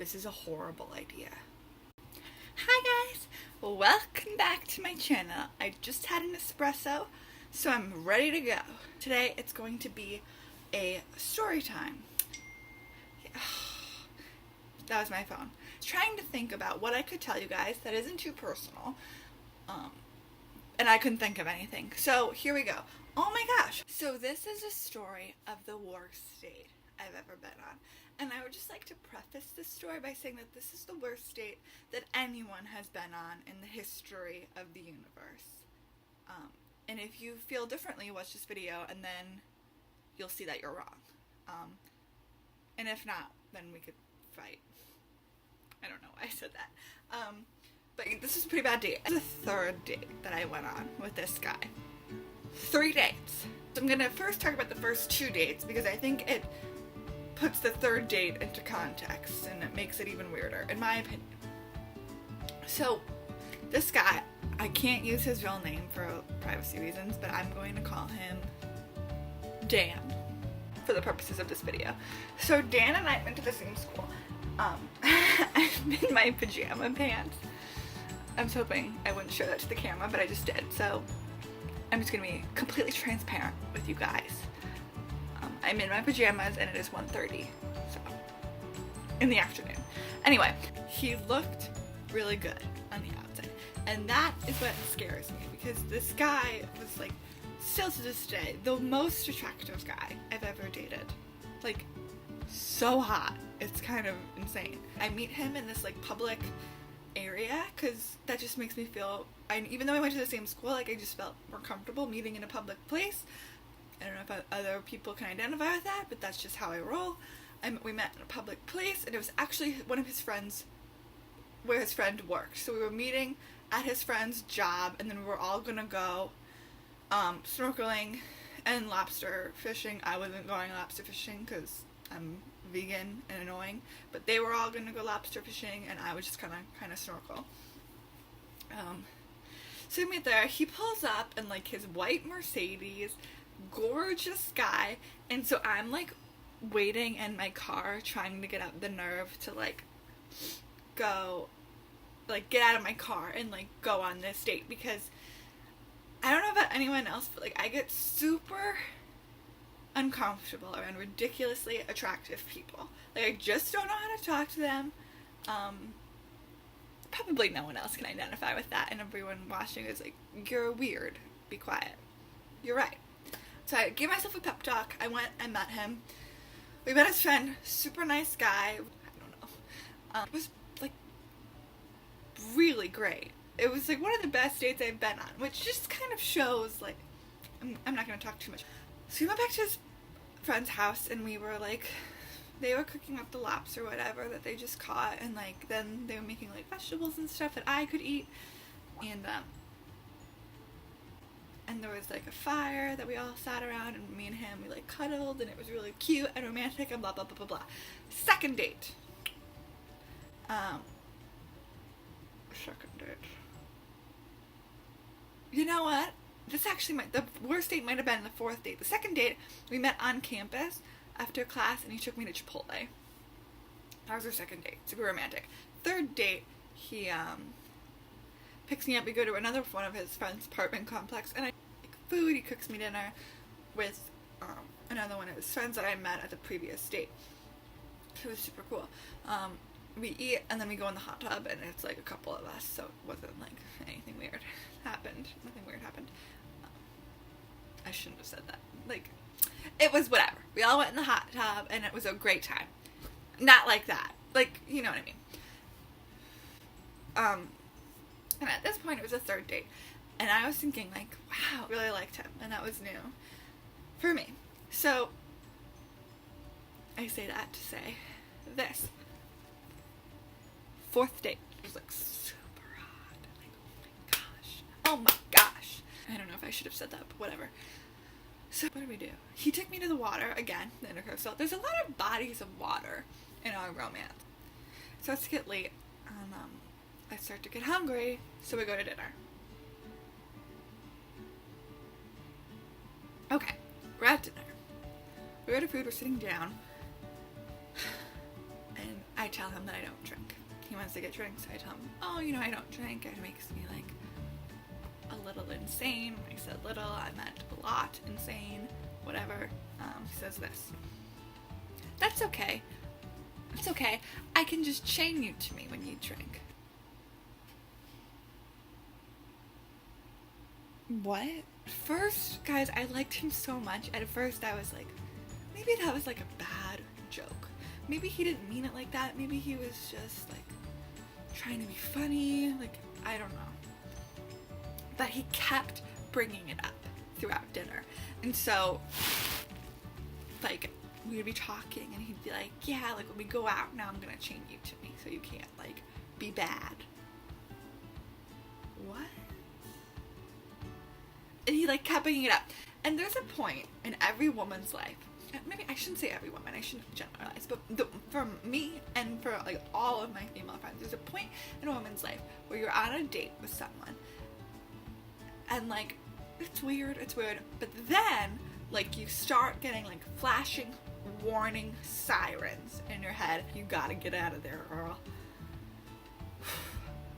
This is a horrible idea. Hi guys! Welcome back to my channel. I just had an espresso, so I'm ready to go. Today it's going to be a story time. That was my phone. Trying to think about what I could tell you guys that isn't too personal. And I couldn't think of anything. So here we go. Oh my gosh. So this is a story of the worst state I've ever been on. And I would just like to preface this story by saying that this is the worst state that anyone has been on in the history of the universe. And if you feel differently, watch this video and then you'll see that you're wrong. And if not, then we could fight. I don't know why I said that. But this is a pretty bad date. It's the third date that I went on with this guy. 3 dates. So I'm gonna first talk about the first 2 dates because I think it puts the third date into context and it makes it even weirder, in my opinion. So this guy, I can't use his real name for privacy reasons, but I'm going to call him Dan for the purposes of this video. So Dan and I went to the same school. I'm in my pajama pants. I was hoping I wouldn't show that to the camera, but I just did. So I'm just gonna be completely transparent with you guys. I'm in my pajamas and it is 1:30, so in the afternoon. Anyway, he looked really good on the outside, and that is what scares me because this guy was like, still to this day, the most attractive guy I've ever dated. Like, so hot. It's kind of insane. I meet him in this like public area because that just makes me feel, even though I went to the same school, like I just felt more comfortable meeting in a public place. I don't know if other people can identify with that, but that's just how I roll. We met in a public place, and it was actually one of his friends, where his friend worked. So we were meeting at his friend's job, and then we were all gonna go snorkeling and lobster fishing. I wasn't going lobster fishing because I'm vegan and annoying, but they were all gonna go lobster fishing, and I was just kind of snorkel. So we meet there. He pulls up in like his white Mercedes. Gorgeous guy, and so I'm like waiting in my car trying to get up the nerve to like go, like get out of my car and like go on this date because I don't know about anyone else, but like I get super uncomfortable around ridiculously attractive people. Like I just don't know how to talk to them. Probably no one else can identify with that, and everyone watching is like, you're weird, be quiet. You're right. So I gave myself a pep talk. I went and met him. We met his friend, super nice guy. I don't know. It was like really great. It was like one of the best dates I've been on, which just kind of shows like, I'm not going to talk too much. So we went back to his friend's house and we were like, they were cooking up the lobster or whatever that they just caught, and like then they were making like vegetables and stuff that I could eat, and there was like a fire that we all sat around, and me and him, we like cuddled, and it was really cute and romantic and blah blah blah blah blah. Second date. Second date. You know what? This actually the worst date might have been the fourth date. The second date, we met on campus after class, and he took me to Chipotle. That was our second date. Super romantic. Third date, he picks me up. We go to another one of his friend's apartment complex, and I make food. He cooks me dinner with another one of his friends that I met at the previous date. It was super cool. We eat, and then we go in the hot tub, and it's like a couple of us, so it wasn't like anything weird happened. Nothing weird happened. I shouldn't have said that. Like, it was whatever. We all went in the hot tub, and it was a great time. Not like that. Like, you know what I mean. And at this point, it was a third date, and I was thinking, like, wow, I really liked him, and that was new for me. So, I say that to say this. Fourth date was, like, super hot. Like, oh my gosh. I don't know if I should have said that, but whatever. So, what did we do? He took me to the water, again, the intercoastal. There's a lot of bodies of water in our romance. It starts to get late, and, I start to get hungry, so we go to dinner. Okay, we're at dinner. We order food, we're sitting down, and I tell him that I don't drink. He wants to get drinks, so I tell him, oh, you know, I don't drink. It makes me like a little insane. When I said little, I meant a lot insane, whatever. He says this. That's okay. It's okay. I can just chain you to me when you drink. What? First, guys, I liked him so much. At first, I was like, maybe that was like a bad joke. Maybe he didn't mean it like that. Maybe he was just like trying to be funny. Like, I don't know. But he kept bringing it up throughout dinner. And so, like, we would be talking and he'd be like, yeah, like when we go out now, I'm gonna chain you to me so you can't like be bad. What? And he like kept bringing it up. And there's a point in every woman's life, maybe I shouldn't say every woman, I shouldn't generalize, but for me and for like all of my female friends, there's a point in a woman's life where you're on a date with someone and like it's weird, but then like you start getting like flashing warning sirens in your head. You gotta get out of there, girl.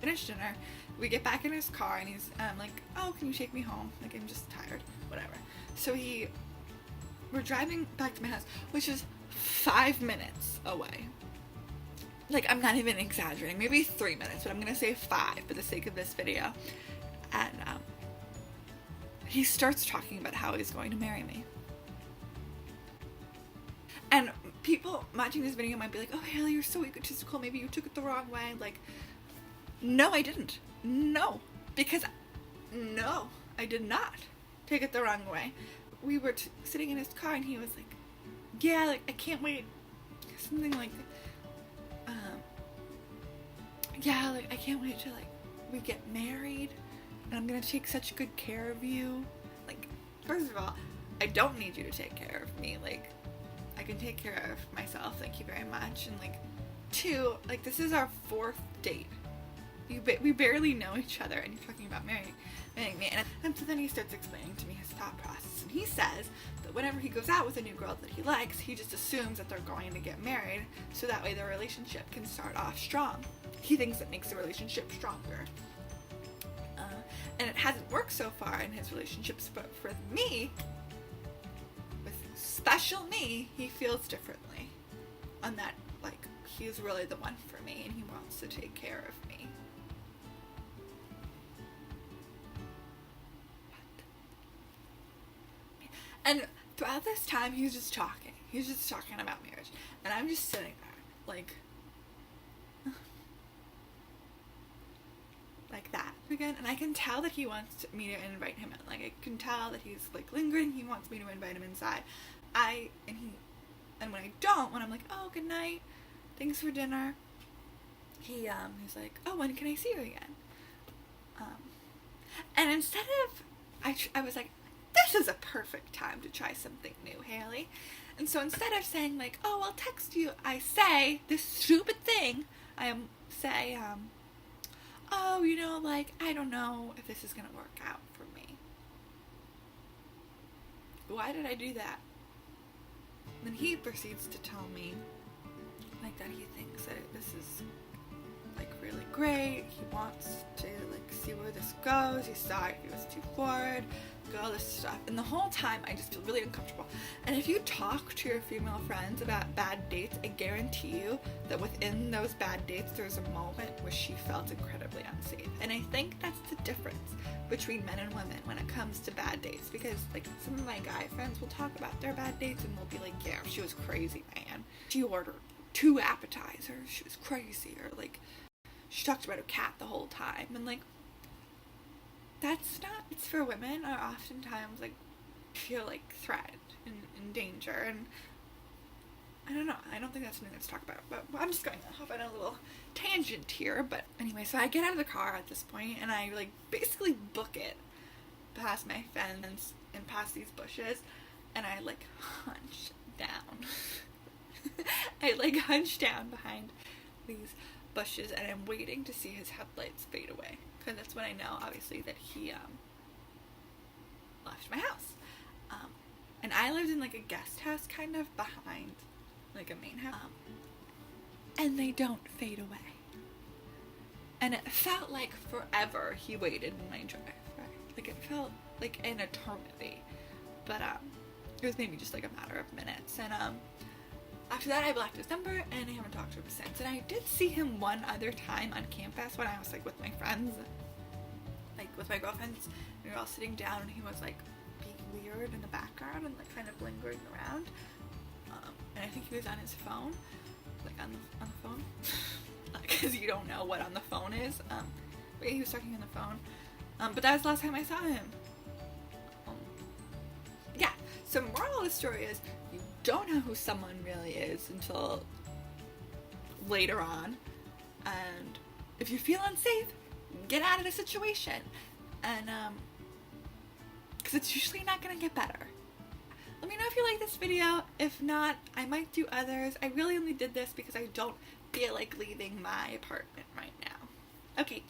Finish dinner, we get back in his car and he's like, oh, can you take me home? Like, I'm just tired, whatever. So we're driving back to my house, which is 5 minutes away. Like, I'm not even exaggerating, maybe 3 minutes, but I'm gonna say 5 for the sake of this video. And he starts talking about how he's going to marry me. And people watching this video might be like, oh, Haley, you're so egotistical, maybe you took it the wrong way. Like, no, I didn't. No. Because, no, I did not take it the wrong way. We were sitting in his car and he was like, yeah, like, I can't wait. Something like, yeah, like, I can't wait till, like, we get married and I'm gonna take such good care of you. Like, first of all, I don't need you to take care of me. Like, I can take care of myself, thank you very much. And like, 2, like, this is our 4th date. We barely know each other and you're talking about marrying me. And so then he starts explaining to me his thought process. And he says that whenever he goes out with a new girl that he likes, he just assumes that they're going to get married so that way their relationship can start off strong. He thinks it makes the relationship stronger. And it hasn't worked so far in his relationships, but for me, with special me, he feels differently. On that, like, he's really the one for me and he wants to take care of me. And throughout this time, he was just talking. He was just talking about marriage. And I'm just sitting there, like that again. And I can tell that he wants me to invite him in. Like, I can tell that he's, like, lingering. He wants me to invite him inside. And when I don't, when I'm like, oh, good night, thanks for dinner, he's like, oh, when can I see you again? And instead of, I was like, this is a perfect time to try something new, Haley. And so instead of saying like, oh, I'll text you, I say this stupid thing. I say, oh, you know, like, I don't know if this is gonna work out for me. Why did I do that? Then he proceeds to tell me like that he thinks that this is like really great. He wants to like see where this goes. He saw if he was too forward, all this stuff. And the whole time I just feel really uncomfortable. And if you talk to your female friends about bad dates, I guarantee you that within those bad dates there's a moment where she felt incredibly unsafe. And I think that's the difference between men and women when it comes to bad dates, because like some of my guy friends will talk about their bad dates and they'll be like, yeah, she was crazy, man. She ordered 2 appetizers, she was crazy, or like she talked about her cat the whole time. And like, that's not, it's for women are oftentimes like feel like threatened and in danger. And I don't know, I don't think that's something that's talked about, but I'm just going off on a little tangent here. But anyway, so I get out of the car at this point and I like basically book it past my fence and past these bushes, and I like hunch down. I like hunch down behind these bushes and I'm waiting to see his headlights fade away, because that's when I know obviously that he left my house. And I lived in like a guest house kind of behind like a main house. and they don't fade away. And it felt like forever he waited in my driveway. Like it felt like an eternity. But it was maybe just like a matter of minutes. And after that I blocked his number and I haven't talked to him since. And I did see him one other time on campus when I was like with my friends, like with my girlfriends. We were all sitting down and he was like being weird in the background and like kind of lingering around. And I think he was on his phone, like on the phone, because you don't know what on the phone is. But yeah, he was talking on the phone. But that was the last time I saw him. Yeah. So moral of the story is you don't know who someone really is until later on, and if you feel unsafe, get out of the situation, and because it's usually not gonna get better. Let me know if you like this video. If not, I might do others. I really only did this because I don't feel like leaving my apartment right now. Okay,